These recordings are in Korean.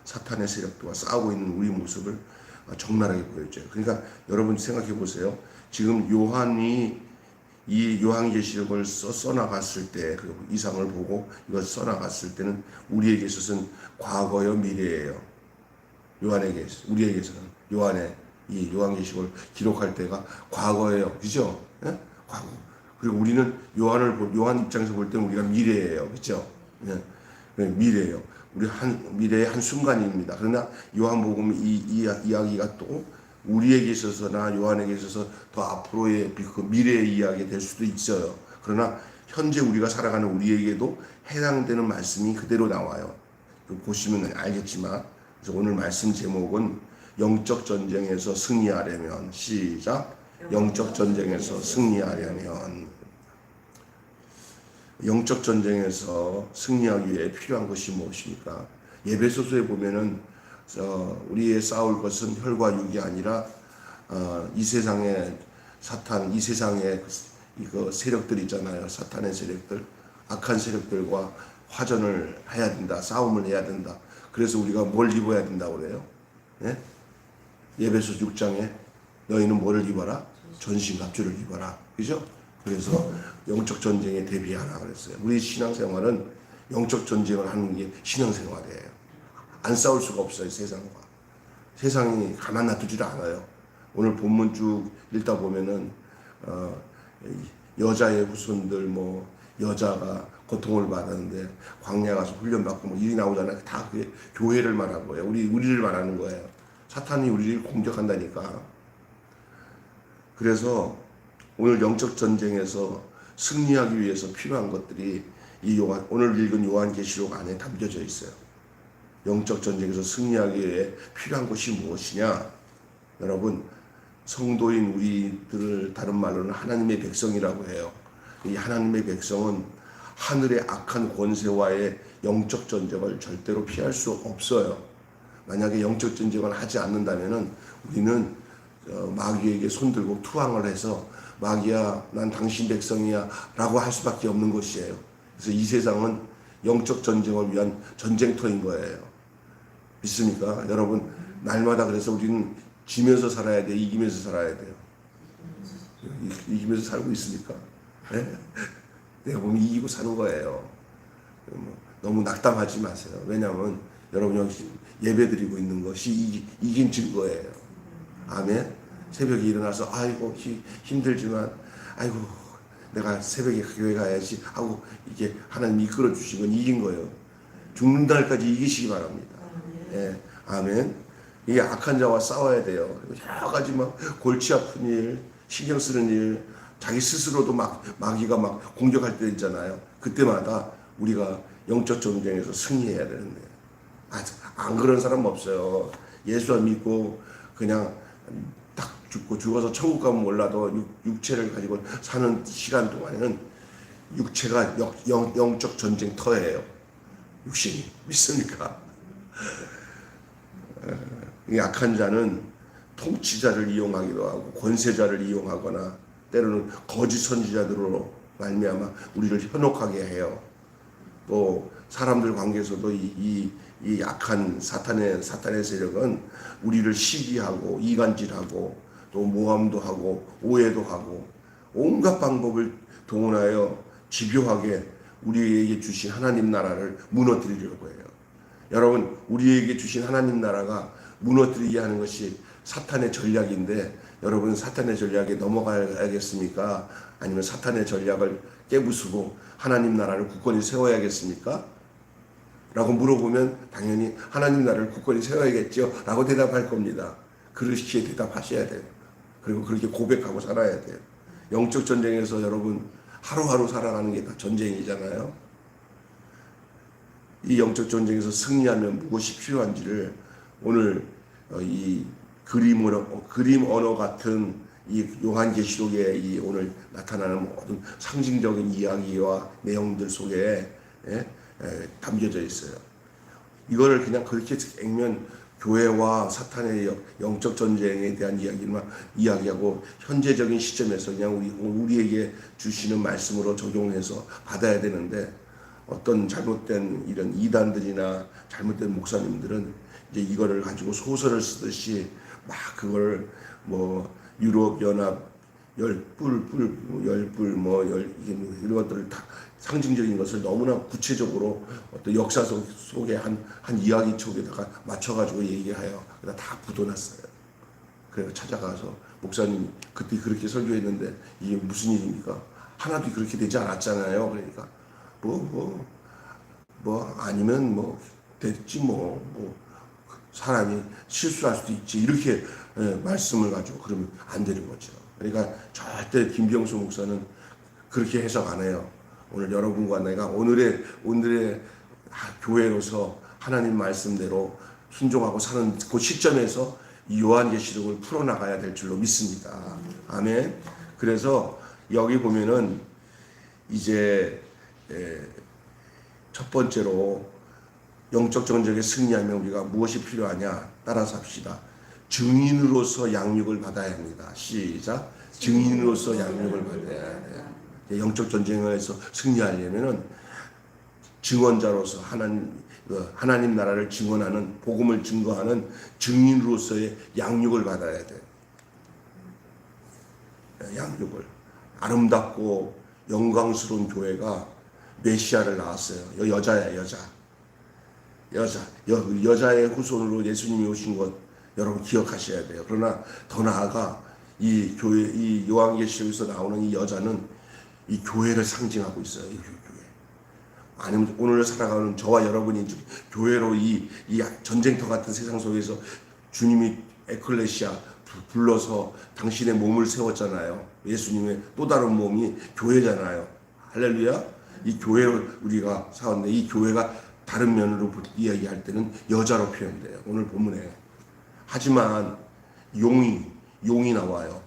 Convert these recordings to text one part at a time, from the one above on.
사탄의 세력들과 싸우고 있는 우리 모습을 적나라하게 보여줘요. 그러니까 여러분 생각해 보세요. 지금 요한이 이 요한계시록을 써나갔을 때, 그리고 이상을 보고 이걸 써나갔을 때는 우리에게 있어서는 과거요 미래예요. 우리에게 있어서는 요한의 이 요한계시록을 기록할 때가 과거예요. 그죠? 예? 과거. 그리고 우리는 요한 입장에서 볼 때는 우리가 미래예요. 그죠? 예? 미래예요. 우리 미래의 한 순간입니다. 그러나 요한복음 이 이야기가 또 우리에게 있어서나 요한에게 있어서 더 앞으로의 그 미래의 이야기가 될 수도 있어요. 그러나 현재 우리가 살아가는 우리에게도 해당되는 말씀이 그대로 나와요. 보시면 알겠지만, 그래서 오늘 말씀 제목은 영적 전쟁에서 승리하려면, 시작. 영적 전쟁에서 승리하려면, 영적 전쟁에서 승리하기 위해 필요한 것이 무엇입니까? 예배소서에 보면은 우리의 싸울 것은 혈과 육이 아니라 이 세상의 사탄, 이 세상의 이거 세력들 있잖아요. 사탄의 세력들, 악한 세력들과 화전을 해야 된다. 싸움을 해야 된다. 그래서 우리가 뭘 입어야 된다고 그래요? 예? 예배소 6장에 너희는 뭐를 입어라? 전신갑주를 입어라. 그죠? 그래서 영적 전쟁에 대비하라 그랬어요. 우리 신앙생활은 영적 전쟁을 하는 게 신앙생활이에요. 안 싸울 수가 없어요. 세상과. 세상이 가만 놔두질 않아요. 오늘 본문 쭉 읽다 보면은 여자의 후손들, 여자가 고통을 받았는데 광야 가서 훈련받고 일이 나오잖아요. 다 그게 교회를 말하는 거예요. 우리를 말하는 거예요. 사탄이 우리를 공격한다니까. 그래서 오늘 영적 전쟁에서 승리하기 위해서 필요한 것들이 오늘 읽은 요한계시록 안에 담겨져 있어요. 영적 전쟁에서 승리하기 위해 필요한 것이 무엇이냐? 여러분, 성도인 우리들을 다른 말로는 하나님의 백성이라고 해요. 이 하나님의 백성은 하늘의 악한 권세와의 영적 전쟁을 절대로 피할 수 없어요. 만약에 영적 전쟁을 하지 않는다면은 우리는 마귀에게 손들고 투항을 해서 마귀야, 난 당신 백성이야 라고 할 수밖에 없는 것이에요. 그래서 이 세상은 영적 전쟁을 위한 전쟁터인 거예요. 믿습니까? 여러분, 날마다 그래서 우리는 지면서 살아야 돼, 이기면서 살아야 돼요. 이기면서 살고 있습니까? 네? 내가 보면 이기고 사는 거예요. 너무 낙담하지 마세요. 왜냐하면 여러분 예배 드리고 있는 것이 이긴 증거예요. 아멘. 새벽에 일어나서 아이고 힘들지만 아이고 내가 새벽에 교회 가야지 하고 이게 하나님이 이끌어 주신 건 이긴 거예요. 죽는 날까지 이기시기 바랍니다. 예, 아멘. 이게 악한 자와 싸워야 돼요. 여러 가지 골치 아픈 일, 신경 쓰는 일, 자기 스스로도 마귀가 공격할 때 있잖아요. 그때마다 우리가 영적 전쟁에서 승리해야 되는데 안 그런 사람 없어요. 예수 안 믿고 그냥 딱 죽어서 천국 가면 몰라도 육체를 가지고 사는 시간 동안에는 육체가 영적 전쟁터예요. 육신이. 믿습니까? 약한 자는 통치자를 이용하기도 하고 권세자를 이용하거나 때로는 거짓 선지자들로 말미암아 우리를 현혹하게 해요. 또 사람들 관계에서도 이 약한 사탄의 세력은 우리를 시기하고 이간질하고 또 모함도 하고 오해도 하고 온갖 방법을 동원하여 집요하게 우리에게 주신 하나님 나라를 무너뜨리려고 해요. 여러분, 우리에게 주신 하나님 나라가 무너뜨리게 하는 것이 사탄의 전략인데 여러분, 사탄의 전략에 넘어가야겠습니까? 아니면 사탄의 전략을 깨부수고 하나님 나라를 굳건히 세워야겠습니까? 라고 물어보면 당연히 하나님 나라를 굳건히 세워야겠죠 라고 대답할 겁니다. 그렇게 대답하셔야 돼요. 그리고 그렇게 고백하고 살아야 돼요. 영적 전쟁에서 여러분 하루하루 살아가는 게 다 전쟁이잖아요. 이 영적 전쟁에서 승리하면 무엇이 필요한지를 오늘 이 그림 언어 같은 이 요한계시록에 이 오늘 나타나는 모든 상징적인 이야기와 내용들 속에 담겨져 있어요. 이거를 그냥 그렇게 액면 교회와 사탄의 영적 전쟁에 대한 이야기만 이야기하고 현재적인 시점에서 그냥 우리에게 주시는 말씀으로 적용해서 받아야 되는데 어떤 잘못된 이런 이단들이나 잘못된 목사님들은 이제 이거를 가지고 소설을 쓰듯이 막 그걸 뭐 유럽 연합 열불 이런 것들을 다 상징적인 것을 너무나 구체적으로 어떤 역사 속에 한 이야기 속에다가 맞춰가지고 얘기하여 그다 다 붙여놨어요. 그래서 찾아가서 목사님 그때 그렇게 설교했는데 이게 무슨 일입니까? 하나도 그렇게 되지 않았잖아요. 그러니까 아니면 뭐 됐지 뭐 사람이 실수할 수도 있지 이렇게 말씀을 가지고 그러면 안 되는 거죠. 그러니까 절대 김병수 목사는 그렇게 해석 안 해요. 오늘 여러분과 내가 오늘의 교회로서 하나님 말씀대로 순종하고 사는 그 시점에서 이 요한계시록을 풀어나가야 될 줄로 믿습니다. 아멘. 그래서 여기 보면은 이제 첫 번째로 영적 전쟁에 승리하면 우리가 무엇이 필요하냐? 따라서 합시다. 증인으로서 양육을 받아야 합니다. 시작. 증인으로서 양육을 받아야 돼요. 영적 전쟁에서 승리하려면은 증언자로서 하나님 나라를 증언하는 복음을 증거하는 증인으로서의 양육을 받아야 돼요. 양육을. 아름답고 영광스러운 교회가 메시아를 낳았어요. 여자야, 여자의 후손으로 예수님이 오신 것 여러분 기억하셔야 돼요. 그러나 더 나아가 이 요한계시록에서 나오는 이 여자는 이 교회를 상징하고 있어요. 이 교회. 아니면 오늘 살아가는 저와 여러분이 교회로 이 전쟁터 같은 세상 속에서 주님이 에클레시아 불러서 당신의 몸을 세웠잖아요. 예수님의 또 다른 몸이 교회잖아요. 할렐루야. 이 교회를 우리가 사는데 이 교회가 다른 면으로 이야기할 때는 여자로 표현돼요. 오늘 본문에. 하지만 용이 나와요.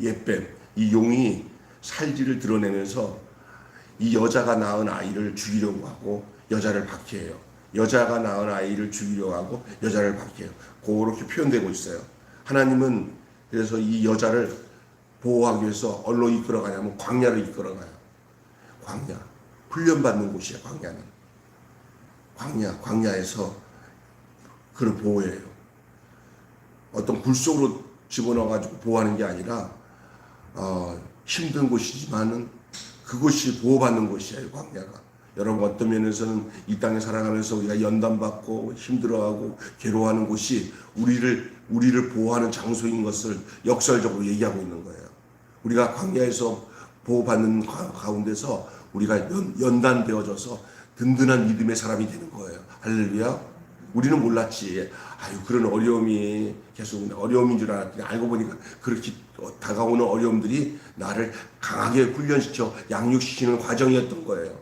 예뱀. 이 용이 살지를 드러내면서 이 여자가 낳은 아이를 죽이려고 하고 여자를 박해해요. 여자가 낳은 아이를 죽이려고 하고 여자를 박해해요. 그렇게 표현되고 있어요. 하나님은 그래서 이 여자를 보호하기 위해서 어디로 이끌어가냐면 광야로 이끌어가요. 광야. 훈련받는 곳이에요. 광야에서 그를 보호해요. 어떤 굴 속으로 집어넣어가지고 보호하는 게 아니라 힘든 곳이지만은 그곳이 보호받는 곳이에요. 광야가. 여러분 어떤 면에서는 이 땅에 살아가면서 우리가 연단받고 힘들어하고 괴로워하는 곳이 우리를 보호하는 장소인 것을 역설적으로 얘기하고 있는 거예요. 우리가 광야에서 보호받는 가운데서 우리가 연단되어져서 든든한 믿음의 사람이 되는 거예요. 할렐루야. 우리는 몰랐지. 그런 어려움이 계속 어려움인 줄 알았더니 알고 보니까 그렇게 다가오는 어려움들이 나를 강하게 훈련시켜 양육시키는 과정이었던 거예요.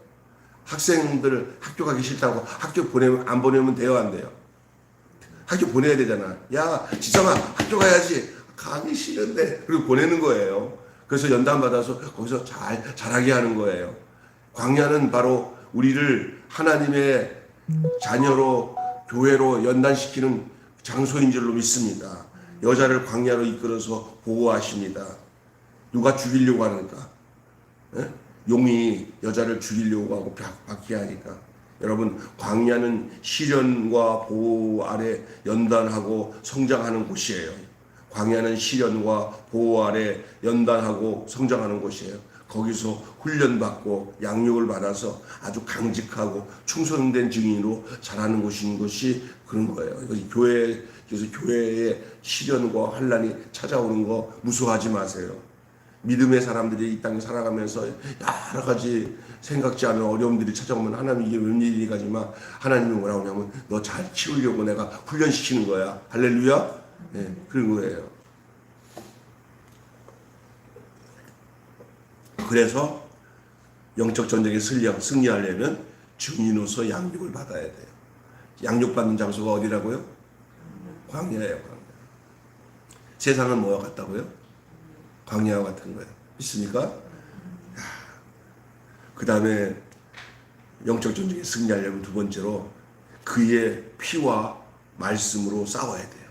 학생들 학교 가기 싫다고 학교 안 보내면 돼요, 안 돼요? 학교 보내야 되잖아. 야, 지성아, 학교 가야지. 가기 싫은데. 그리고 보내는 거예요. 그래서 연단받아서 거기서 잘하게 하는 거예요. 광야는 바로 우리를 하나님의 자녀로 교회로 연단시키는 장소인 줄로 믿습니다. 여자를 광야로 이끌어서 보호하십니다. 누가 죽이려고 하니까? 용이 여자를 죽이려고 하고 박해하니까. 여러분, 광야는 시련과 보호 아래 연단하고 성장하는 곳이에요. 광야는 시련과 보호 아래 연단하고 성장하는 곳이에요. 거기서 훈련받고 양육을 받아서 아주 강직하고 충성된 증인으로 자라는 곳인 것이 그런 거예요. 그래서 교회에 시련과 환난이 찾아오는 거 무서워하지 마세요. 믿음의 사람들이 이 땅에 살아가면서 여러 가지 생각지 않은 어려움들이 찾아오면 하나님 이게 웬일이가지만 하나님이 뭐라고 하냐면 너 잘 키우려고 내가 훈련시키는 거야. 할렐루야. 네, 그런 거예요. 그래서 영적 전쟁에 승리하려면 증인으로서 양육을 받아야 돼요. 양육받는 장소가 어디라고요? 광야예요. 광야. 세상은 뭐와 같다고요? 광야와 같은 거예요. 있습니까? 그 다음에 영적 전쟁에 승리하려면 두 번째로 그의 피와 말씀으로 싸워야 돼요.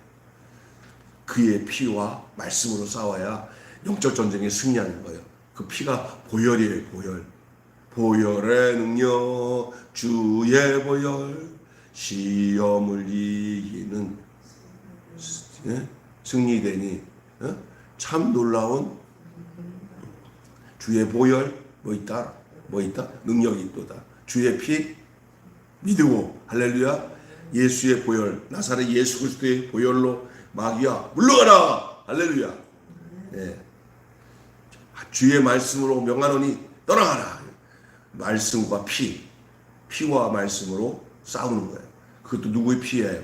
그의 피와 말씀으로 싸워야 영적 전쟁에 승리하는 거예요. 그 피가 보혈이에요. 보혈의 능력 주의 보혈 시험을 이기는 승리되니 참 놀라운 주의 보혈 뭐 있다? 능력이 있도다. 주의 피 믿고 할렐루야. 예수의 보혈 나사렛 예수 그리스도의 보혈로 마귀야 물러가라. 할렐루야. 예. 주의 말씀으로 명하노니 떠나가라. 말씀과 피와 말씀으로 싸우는 거예요. 그것도 누구의 피예요?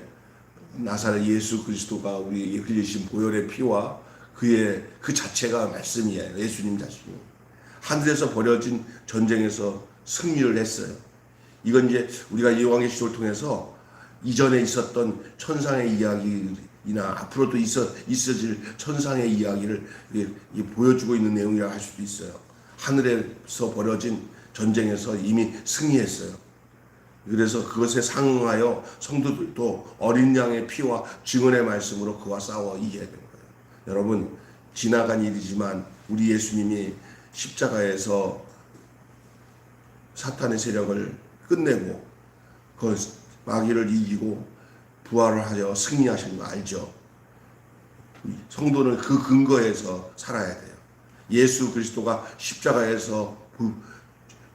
나사렛 예수 그리스도가 우리에게 흘리신 보혈의 피와 그 자체가 말씀이에요. 예수님 자신이. 하늘에서 벌어진 전쟁에서 승리를 했어요. 이건 이제 우리가 요한계시록을 통해서 이전에 있었던 천상의 이야기나 앞으로도 있어질 천상의 이야기를 보여주고 있는 내용이라고 할 수도 있어요. 하늘에서 벌어진 전쟁에서 이미 승리했어요. 그래서 그것에 상응하여 성도들도 어린 양의 피와 증언의 말씀으로 그와 싸워 이겨야 되는 거예요. 여러분, 지나간 일이지만 우리 예수님이 십자가에서 사탄의 세력을 끝내고 그 마귀를 이기고 부활을 하여 승리하신 거 알죠? 성도는 그 근거에서 살아야 돼요. 예수 그리스도가 십자가에서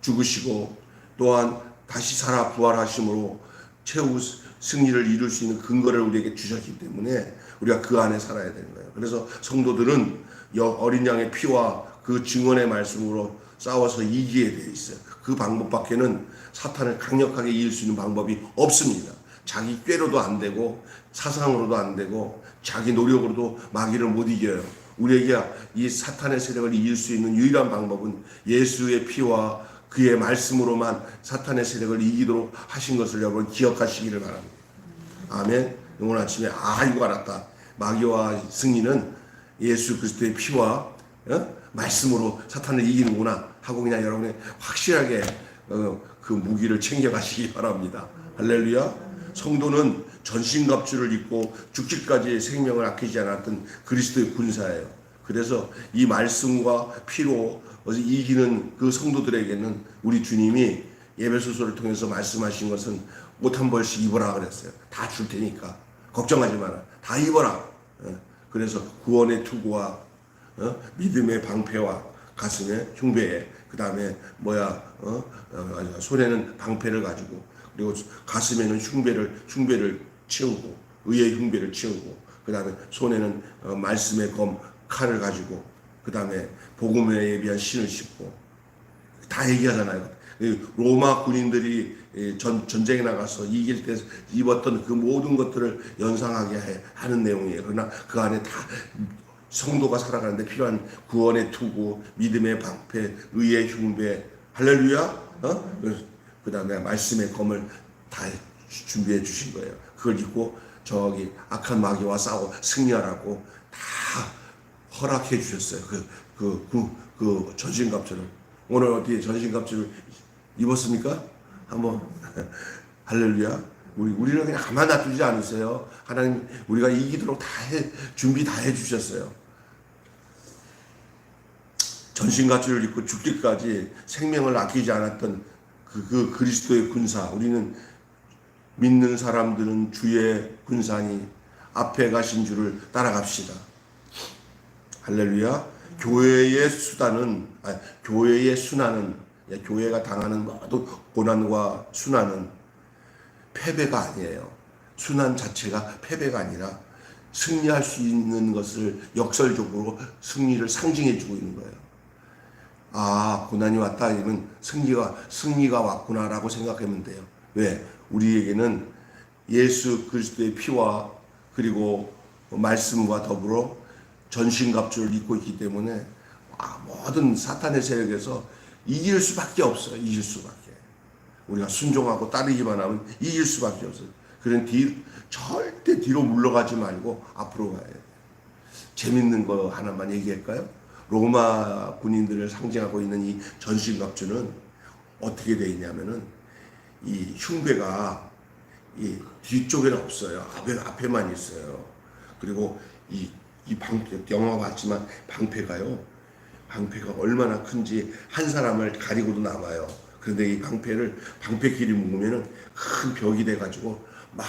죽으시고 또한 다시 살아 부활하심으로 최후 승리를 이룰 수 있는 근거를 우리에게 주셨기 때문에 우리가 그 안에 살아야 되는 거예요. 그래서 성도들은 어린 양의 피와 그 증언의 말씀으로 싸워서 이기게 되어 있어요. 그 방법밖에는 사탄을 강력하게 이길 수 있는 방법이 없습니다. 자기 꾀로도 안 되고 사상으로도 안 되고 자기 노력으로도 마귀를 못 이겨요. 우리에게 이 사탄의 세력을 이길 수 있는 유일한 방법은 예수의 피와 그의 말씀으로만 사탄의 세력을 이기도록 하신 것을 여러분 기억하시기를 바랍니다. 아멘. 오늘 아침에 이거 알았다. 마귀와 승리는 예수 그리스도의 피와 말씀으로 사탄을 이기는구나 하고 그냥 여러분이 확실하게 그 무기를 챙겨가시기 바랍니다. 할렐루야. 성도는 전신갑주를 입고 죽기까지 생명을 아끼지 않았던 그리스도의 군사예요. 그래서 이 말씀과 피로 이기는 그 성도들에게는 우리 주님이 예배소서를 통해서 말씀하신 것은 옷 한 벌씩 입어라 그랬어요. 다 줄 테니까 걱정하지 마라. 다 입어라. 그래서 구원의 투구와 믿음의 방패와 가슴에 흉배에 그 다음에 손에는 방패를 가지고 그리고 가슴에는 흉배를 채우고 의의 흉배를 채우고 그 다음에 손에는 말씀의 검 칼을 가지고 그 다음에 복음에 예비한 신을 신고 다 얘기하잖아요. 로마 군인들이 전쟁에 나가서 이길 때 입었던 그 모든 것들을 연상하게 하는 내용이에요. 그러나 그 안에 다 성도가 살아가는데 필요한 구원의 투구, 믿음의 방패, 의의 흉배, 할렐루야. 그 다음에 말씀의 검을 다 준비해 주신 거예요. 그걸 입고 저기 악한 마귀와 싸워 승리하라고 다 허락해 주셨어요. 그 전신갑주를. 오늘 어디 전신갑주를 입었습니까? 한번 할렐루야. 우리는 그냥 가만 놔두지 않으세요. 하나님 우리가 이기도록 준비 다 해주셨어요. 전신갑주를 입고 죽기까지 생명을 아끼지 않았던 그 그리스도의 군사. 우리는 믿는 사람들은 주의 군사니 앞에 가신 줄을 따라갑시다. 할렐루야. 교회의 순환은 교회가 당하는 모든 고난과 순환은 패배가 아니에요. 순환 자체가 패배가 아니라 승리할 수 있는 것을 역설적으로 승리를 상징해 주고 있는 거예요. 고난이 왔다 이러면 승리가 왔구나라고 생각하면 돼요. 왜? 우리에게는 예수 그리스도의 피와 그리고 말씀과 더불어 전신갑주를 입고 있기 때문에 모든 사탄의 세력에서 이길 수밖에 없어요. 이길 수밖에. 우리가 순종하고 따르기만 하면 이길 수밖에 없어요. 그런 절대 뒤로 물러가지 말고 앞으로 가야 돼요. 재밌는 거 하나만 얘기할까요? 로마 군인들을 상징하고 있는 이 전신갑주는 어떻게 되어 있냐면은 이 흉배가 이 뒤쪽에는 없어요. 앞에만 있어요. 그리고 이 방패, 영화 봤지만 방패가 얼마나 큰지 한 사람을 가리고도 남아요. 그런데 이 방패끼리 묶으면은 큰 벽이 돼가지고 막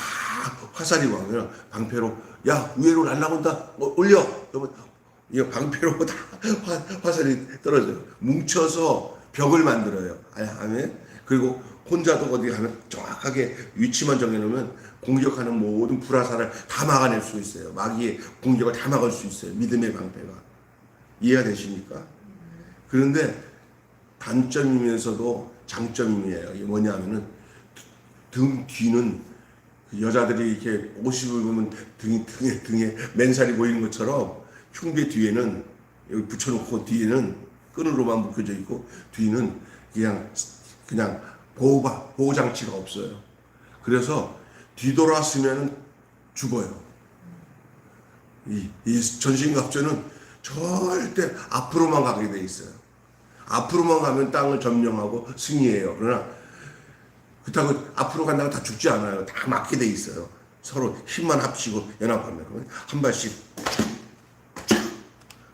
화살이 와면 방패로 야 위로 날라온다 올려 그러면 이 방패로 다 화살이 떨어져요. 뭉쳐서 벽을 만들어요. 아멘. 그리고 혼자도 어디 가면 정확하게 위치만 정해놓으면 공격하는 모든 불화살을 다 막아낼 수 있어요. 마귀의 공격을 다 막을 수 있어요. 믿음의 방패가. 이해가 되십니까? 그런데 단점이면서도 장점이에요. 이게 뭐냐면은 등 뒤는 여자들이 이렇게 옷을 입으면 등에 맨살이 보이는 것처럼 흉배 뒤에는 여기 붙여놓고 뒤에는 끈으로만 묶여져 있고 뒤는 그냥 보호 장치가 없어요. 그래서 뒤돌았으면 죽어요. 이 전신갑주는 절대 앞으로만 가게 돼 있어요. 앞으로만 가면 땅을 점령하고 승리해요. 그러나 그렇다고 앞으로 간다고 다 죽지 않아요. 다 맞게 돼 있어요. 서로 힘만 합치고 연합하면 한 발씩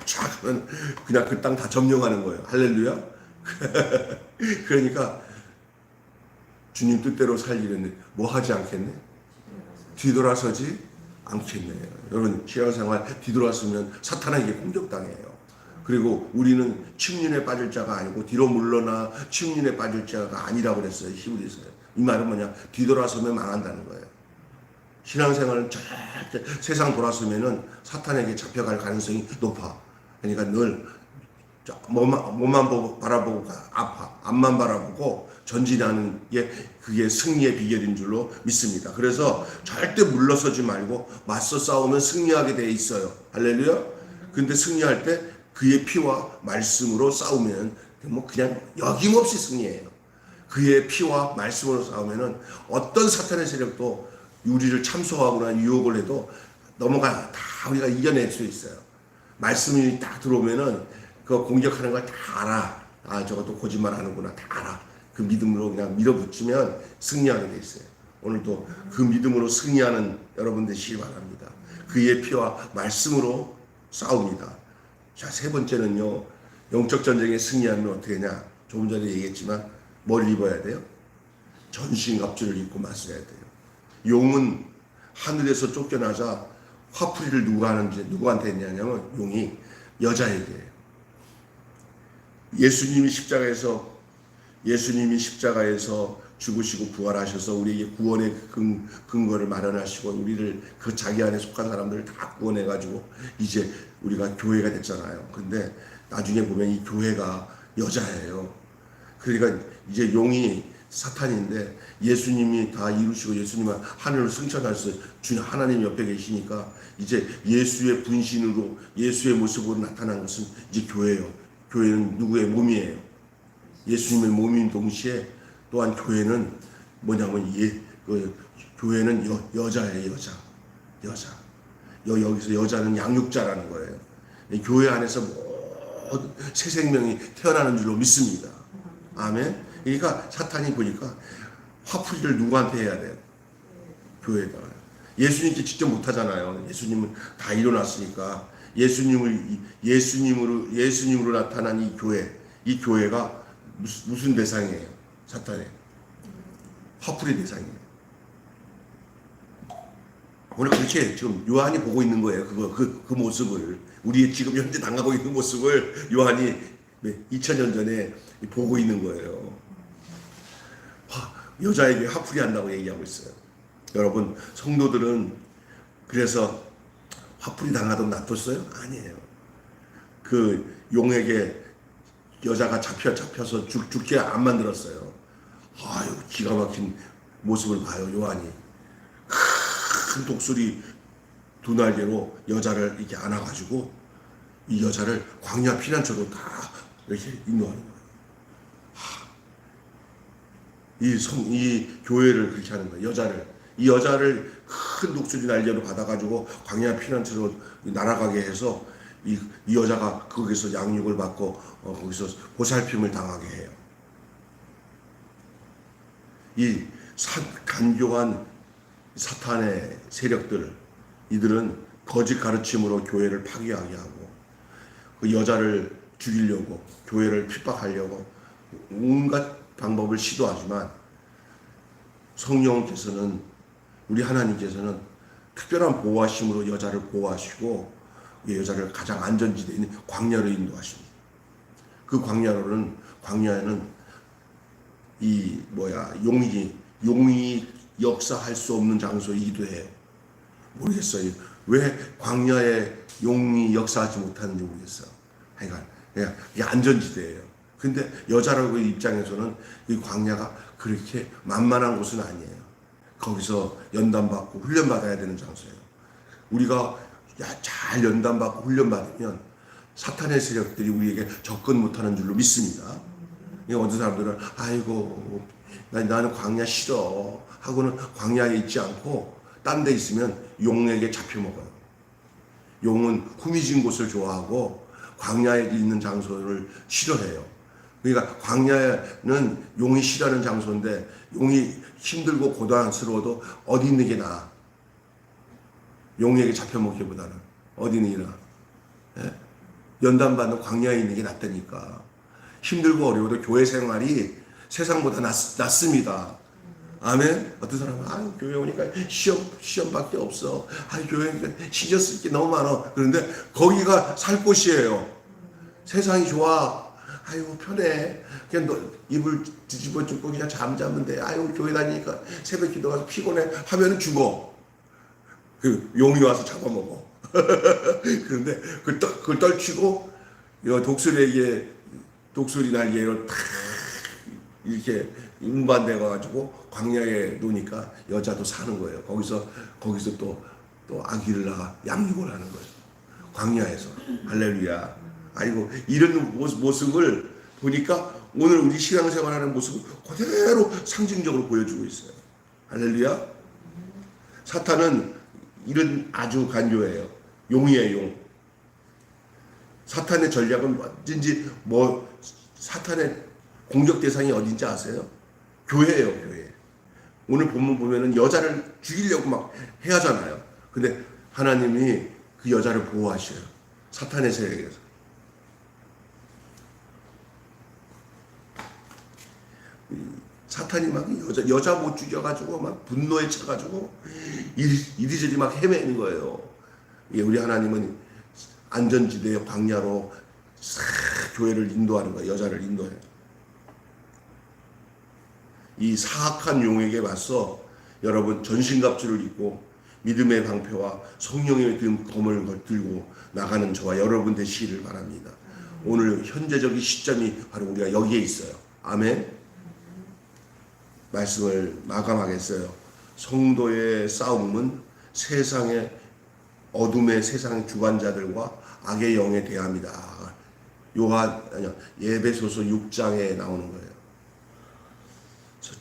쫙 하면 그냥 그 땅 다 점령하는 거예요. 할렐루야. 그러니까 주님 뜻대로 살기는 뭐 하지 않겠네? 뒤돌아서지 않겠네요. 여러분 신앙생활 뒤돌아서면 사탄에게 공격당해요. 그리고 우리는 침륜에 빠질 자가 아니고 뒤로 물러나 침륜에 빠질 자가 아니라고 그랬어요. 히브리서에. 이 말은 뭐냐? 뒤돌아서면 망한다는 거예요. 신앙생활은 절대 세상 돌아서면은 사탄에게 잡혀갈 가능성이 높아. 그러니까 늘 몸만 바라보고 앞만 바라보고 전진하는 게 그게 승리의 비결인 줄로 믿습니다. 그래서 절대 물러서지 말고 맞서 싸우면 승리하게 돼 있어요. 할렐루야. 근데 승리할 때 그의 피와 말씀으로 싸우면 뭐 그냥 여김없이 승리해요. 그의 피와 말씀으로 싸우면은 어떤 사탄의 세력도 우리를 참소하거나 유혹을 해도 다 우리가 이겨낼 수 있어요. 말씀이 딱 들어오면은 그 공격하는 걸 다 알아. 아, 저것도 거짓말 하는구나. 다 알아. 그 믿음으로 그냥 밀어붙이면 승리하게 돼 있어요. 오늘도 그 믿음으로 승리하는 여러분 되시기 바랍니다. 그의 피와 말씀으로 싸웁니다. 자, 세 번째는요. 영적 전쟁에 승리하면 어떻게 하냐? 조금 전에 얘기했지만 뭘 입어야 돼요? 전신갑주를 입고 맞서야 돼요. 용은 하늘에서 쫓겨나자 화풀이를 누구한테 했냐면 용이 여자에게. 예수님이 십자가에서 죽으시고 부활하셔서 우리에게 구원의 근거를 마련하시고 우리를 그 자기 안에 속한 사람들을 다 구원해가지고 이제 우리가 교회가 됐잖아요. 근데 나중에 보면 이 교회가 여자예요. 그러니까 이제 용이 사탄인데 예수님이 다 이루시고 예수님은 하늘로 승천하셔서 주님 하나님 옆에 계시니까 이제 예수의 분신으로 예수의 모습으로 나타난 것은 이제 교회예요. 교회는 누구의 몸이에요? 예수님의 몸인 동시에 또한 교회는 뭐냐면 교회는 여자예요. 여자. 여기서 여자는 양육자라는 거예요. 교회 안에서 모든 새 생명이 태어나는 줄로 믿습니다. 아멘. 그러니까 사탄이 보니까 화풀이를 누구한테 해야 돼요? 교회에다가. 예수님께 직접 못하잖아요. 예수님은 다 일어났으니까. 예수님으로 나타난 이 교회가 무슨 대상이에요? 사탄의 화풀이 대상이에요. 오늘 그렇게 지금 요한이 보고 있는 거예요. 그 모습을 우리 지금 현재 당하고 있는 모습을 요한이 2000년 전에 보고 있는 거예요. 여자에게 화풀이 한다고 얘기하고 있어요. 여러분 성도들은 그래서 화풀이 당하던 놔뒀어요? 아니에요. 그 용에게 여자가 잡혀서 죽게 안 만들었어요. 아유 기가 막힌 모습을 봐요. 요한이 큰 독수리 두 날개로 여자를 이렇게 안아가지고 이 여자를 광야 피난처로 다 이렇게 인도하는 거예요. 이 교회를 그렇게 하는 거예요. 이 여자를 큰 독수리 날개로 받아가지고 광야 피난처로 날아가게 해서 이 여자가 거기서 양육을 받고 거기서 보살핌을 당하게 해요. 이 간교한 사탄의 세력들, 이들은 거짓 가르침으로 교회를 파괴하게 하고 그 여자를 죽이려고 교회를 핍박하려고 온갖 방법을 시도하지만 성령께서는 우리 하나님께서는 특별한 보호하심으로 여자를 보호하시고 여자를 가장 안전지대에 있는 광야로 인도하십니다. 그 광야에는 용이 역사할 수 없는 장소이기도 해요. 모르겠어요. 왜 광야에 용이 역사하지 못하는지 모르겠어요. 그러니까 이게 안전지대예요. 근데 여자라고 입장에서는 이 광야가 그렇게 만만한 곳은 아니에요. 거기서 연단받고 훈련받아야 되는 장소예요. 우리가 잘 연단받고 훈련받으면 사탄의 세력들이 우리에게 접근 못하는 줄로 믿습니다. 어떤 사람들은 아이고 나는 광야 싫어 하고는 광야에 있지 않고 딴 데 있으면 용에게 잡혀먹어요. 용은 후미진 곳을 좋아하고 광야에 있는 장소를 싫어해요. 그러니까 광야는 용이 싫어하는 장소인데 용이 힘들고 고단스러워도 어디 있는 게 나아. 용에게 잡혀먹기보다는 어디 있는 게 나아. 예? 연단받는 광야에 있는 게 낫다니까. 힘들고 어려워도 교회 생활이 세상보다 낫습니다. 아멘. 어떤 사람은 교회 오니까 시험밖에 없어. 교회 오니까 신경 쓸 게 너무 많아. 그런데 거기가 살 곳이에요. 세상이 좋아. 편해. 그냥 이불 뒤집어 줍고 그냥 잠자면 돼. 교회 다니니까 새벽 기도 가서 피곤해 하면은 죽어. 그 용이 와서 잡아먹어. 그런데 그걸 떨치고 독수리 날개로 탁 이렇게 운반돼 가지고 광야에 놓으니까 여자도 사는 거예요. 거기서 또 아기를 낳아 양육을 하는 거예요. 광야에서. 할렐루야. 이런 모습을 보니까 오늘 우리 신앙생활하는 모습을 그대로 상징적으로 보여주고 있어요. 할렐루야. 사탄은 이런 아주 간교해요. 용이에요, 용. 사탄의 전략은 어딘지 사탄의 공격 대상이 어딘지 아세요? 교회예요, 교회. 오늘 본문 보면은 여자를 죽이려고 막 해하잖아요. 근데 하나님이 그 여자를 보호하셔요. 사탄의 세력에서. 사탄이 막 여자 못 죽여가지고 막 분노에 차가지고 이리저리 막 헤매는 거예요. 우리 하나님은 안전지대의 광야로 교회를 인도하는 거예요. 여자를 인도해요. 이 사악한 용에게 맞서 여러분 전신갑주를 입고 믿음의 방패와 성령의 검을 들고 나가는 저와 여러분 되시기를 바랍니다. 오늘 현재적인 시점이 바로 우리가 여기에 있어요. 아멘. 말씀을 마감하겠어요. 성도의 싸움은 어둠의 세상 주관자들과 악의 영에 대합니다. 예배소서 6장에 나오는 거예요.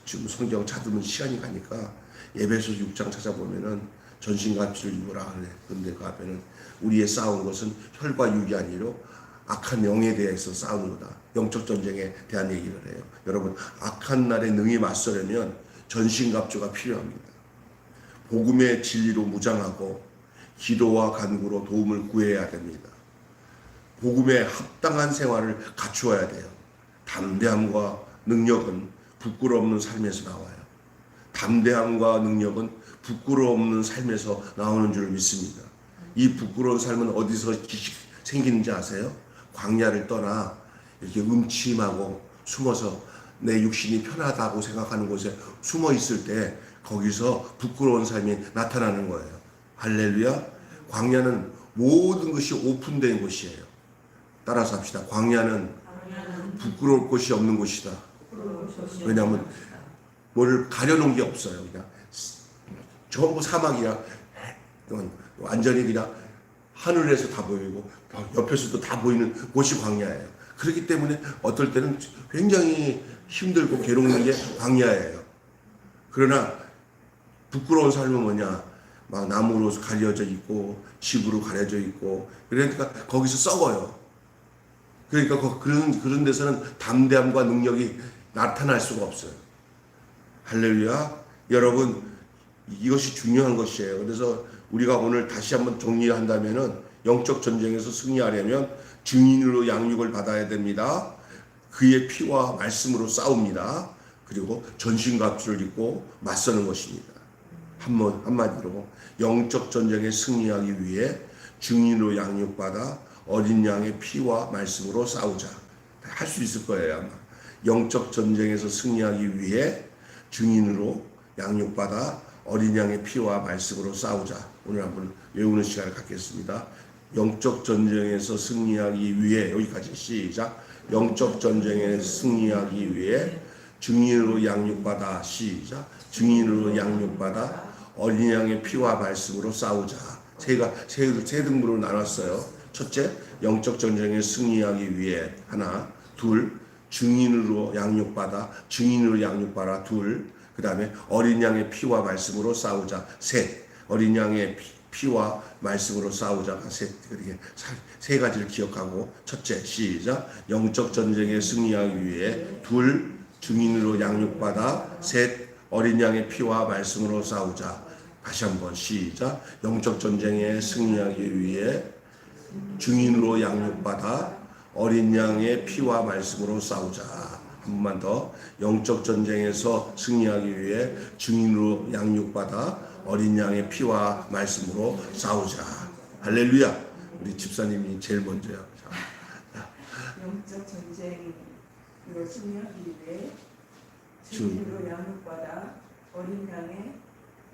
지금 성경 찾으면 시간이 가니까 예배소서 6장 찾아보면은 전신갑주를 입으라 그래. 근데 그 앞에는 우리의 싸운 것은 혈과 육이 아니로 악한 영에 대해서 싸우는 거다. 영적 전쟁에 대한 얘기를 해요. 여러분, 악한 날에 능히 맞서려면 전신갑주가 필요합니다. 복음의 진리로 무장하고 기도와 간구로 도움을 구해야 됩니다. 복음에 합당한 생활을 갖추어야 돼요. 담대함과 능력은 부끄러움 없는 삶에서 나와요. 담대함과 능력은 부끄러움 없는 삶에서 나오는 줄 믿습니다. 이 부끄러운 삶은 어디서 생기는지 아세요? 광야를 떠나 이렇게 음침하고 숨어서 내 육신이 편하다고 생각하는 곳에 숨어 있을 때 거기서 부끄러운 삶이 나타나는 거예요. 할렐루야. 광야는 모든 것이 오픈된 곳이에요. 따라서 합시다. 광야는 부끄러울 곳이 없는 곳이다. 왜냐하면 뭐를 가려놓은 게 없어요. 그냥 전부 사막이야. 완전히 그냥 하늘에서 다 보이고 옆에서도 다 보이는 곳이 광야예요. 그렇기 때문에 어떨 때는 굉장히 힘들고 괴로운 게 광야예요. 그러나 부끄러운 삶은 뭐냐? 막 나무로 가려져 있고 집으로 가려져 있고 그러니까 거기서 썩어요. 그러니까 그런 데서는 담대함과 능력이 나타날 수가 없어요. 할렐루야. 여러분, 이것이 중요한 것이에요. 그래서 우리가 오늘 다시 한번 정리한다면은 영적 전쟁에서 승리하려면 증인으로 양육을 받아야 됩니다. 그의 피와 말씀으로 싸웁니다. 그리고 전신갑주를 입고 맞서는 것입니다. 한마디로 영적 전쟁에 승리하기 위해 증인으로 양육받아 어린 양의 피와 말씀으로 싸우자. 할 수 있을 거예요 아마. 영적 전쟁에서 승리하기 위해 증인으로 양육받아 어린 양의 피와 말씀으로 싸우자. 오늘 한번 외우는 시간을 갖겠습니다. 영적 전쟁에서 승리하기 위해, 여기까지 시작. 영적 전쟁에 승리하기 위해 증인으로 양육받아, 시작. 증인으로 양육받아 어린 양의 피와 말씀으로 싸우자. 세 등분으로 나눴어요. 첫째, 영적 전쟁에 승리하기 위해. 하나. 둘, 증인으로 양육받아. 둘. 그 다음에 어린 양의 피와 말씀으로 싸우자. 셋. 어린 양의 피와 말씀으로 싸우자가 셋. 그렇게 세 가지를 기억하고. 첫째, 시작. 영적 전쟁에 승리하기 위해. 둘, 증인으로 양육받아. 셋, 어린 양의 피와 말씀으로 싸우자. 다시 한번 시작. 영적 전쟁에 승리하기 위해 증인으로 양육받아 어린 양의 피와 말씀으로 싸우자. 한 번만 더. 영적 전쟁에서 승리하기 위해 증인으로 양육받아 어린 양의 피와 말씀으로 싸우자. 할렐루야. 우리 집사님이 제일 먼저야. 영적 전쟁으로 승리하기 위해 증인으로 양육받아 어린 양의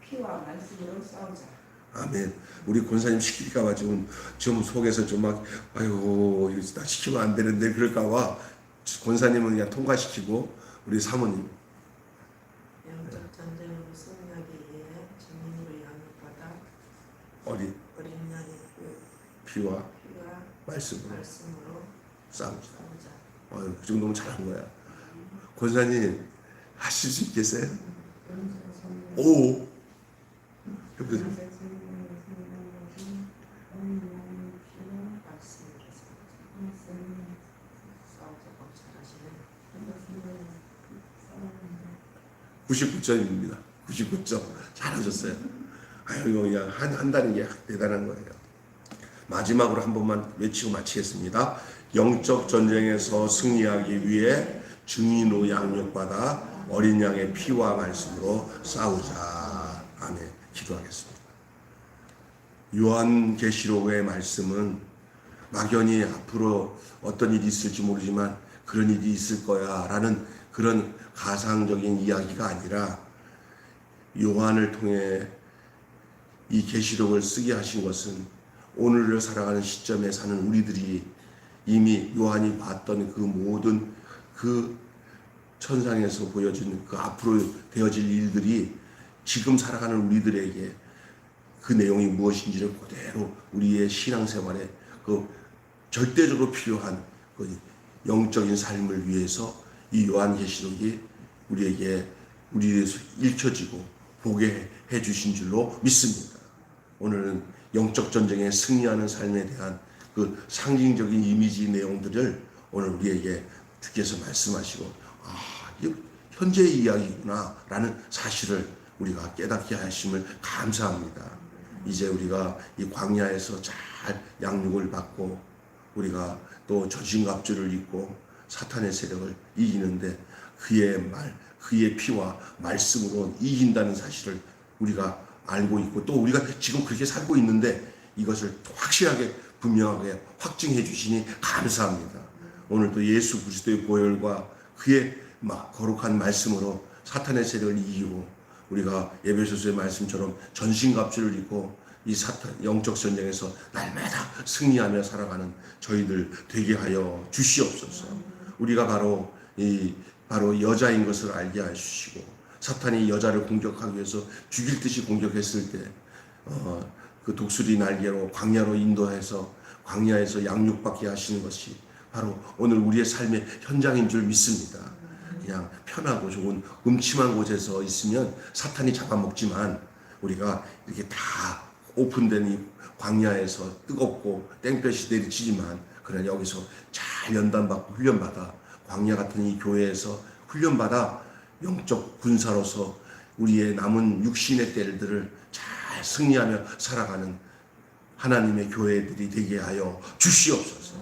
피와 말씀으로 싸우자. 아멘. 우리 권사님 시킬까봐 좀 속에서 좀 막 아이고 이거 나 시키면 안 되는데 그럴까봐 권사님은 그냥 통과시키고 우리 사모님. 영적 전쟁으로 승리하기 위해 증인으로 양육받아 어린 양의 피와 말씀으로 싸우자. 그 정도면 잘한 거야. 권사님 하실 수 있겠어요? 오. (99점입니다) 99점 잘하셨어요. 아유 그냥 한다는 게 대단한 거예요. 마지막으로 한 번만 외치고 마치겠습니다. 영적 전쟁에서 승리하기 위해 증인으로 양육받아 어린 양의 피와 말씀으로 싸우자. 아멘. 기도하겠습니다. 요한계시록의 말씀은 막연히 앞으로 어떤 일이 있을지 모르지만 그런 일이 있을 거야 라는 그런 가상적인 이야기가 아니라 요한을 통해 이 계시록을 쓰게 하신 것은 오늘을 살아가는 시점에 사는 우리들이 이미 요한이 봤던 그 모든 그 천상에서 보여진 그 앞으로 되어질 일들이 지금 살아가는 우리들에게 그 내용이 무엇인지를 그대로 우리의 신앙생활에 그 절대적으로 필요한 그 영적인 삶을 위해서 이 요한계시록이 우리에게 읽혀지고 보게 해주신 줄로 믿습니다. 오늘은 영적 전쟁에 승리하는 삶에 대한 그 상징적인 이미지 내용들을 오늘 우리에게 주께서 말씀하시고 이게 현재의 이야기구나 라는 사실을 우리가 깨닫게 하심을 감사합니다. 이제 우리가 이 광야에서 잘 양육을 받고 우리가 또 전신갑주를 입고 사탄의 세력을 이기는데 그의 피와 말씀으로 이긴다는 사실을 우리가 알고 있고 또 우리가 지금 그렇게 살고 있는데 이것을 확실하게 분명하게 확증해 주시니 감사합니다. 오늘도 예수 그리스도의 보혈과 그의 거룩한 말씀으로 사탄의 세력을 이기고 우리가 에베소서의 말씀처럼 전신갑주를 입고 이 사탄 영적 전쟁에서 날마다 승리하며 살아가는 저희들 되게 하여 주시옵소서. 우리가 바로 여자인 것을 알게 하시고 사탄이 여자를 공격하기 위해서 죽일 듯이 공격했을 때 그 독수리 날개로 광야로 인도해서 광야에서 양육받게 하시는 것이 바로 오늘 우리의 삶의 현장인 줄 믿습니다. 그냥 편하고 좋은 음침한 곳에서 있으면 사탄이 잡아먹지만 우리가 이렇게 다 오픈된 이 광야에서 뜨겁고 땡볕이 내리치지만 그러나 여기서 잘 연단받고 훈련받아 광야 같은 이 교회에서 훈련받아 영적 군사로서 우리의 남은 육신의 때들을 잘 승리하며 살아가는 하나님의 교회들이 되게 하여 주시옵소서.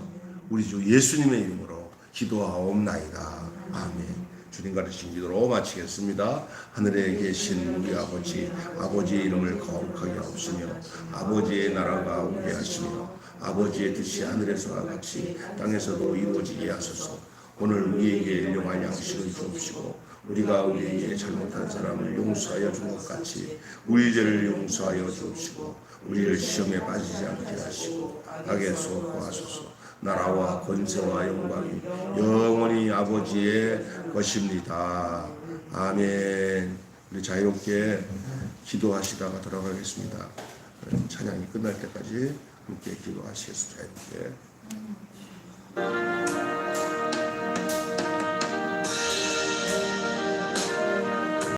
우리 주 예수님의 이름으로 기도하옵나이다. 아멘. 주님 가르친 기도로 마치겠습니다. 하늘에 계신 우리 아버지, 아버지의 이름을 거룩하게 하옵시며 아버지의 나라가 오게 하시며 아버지의 뜻이 하늘에서와 같이 땅에서도 이루어지게 하소서. 오늘 우리에게 일용할 양식을 주옵시고 우리가 우리에게 잘못한 사람을 용서하여 준 것 같이 우리 죄를 용서하여 주옵시고 우리를 시험에 빠지지 않게 하시고 악에서 구하소서. 나라와 권세와 영광이 영원히 아버지의 것입니다. 아멘. 우리 자유롭게 기도하시다가 들어가겠습니다. 찬양이 끝날 때까지 함께 기도하시겠습니다. 자유롭게.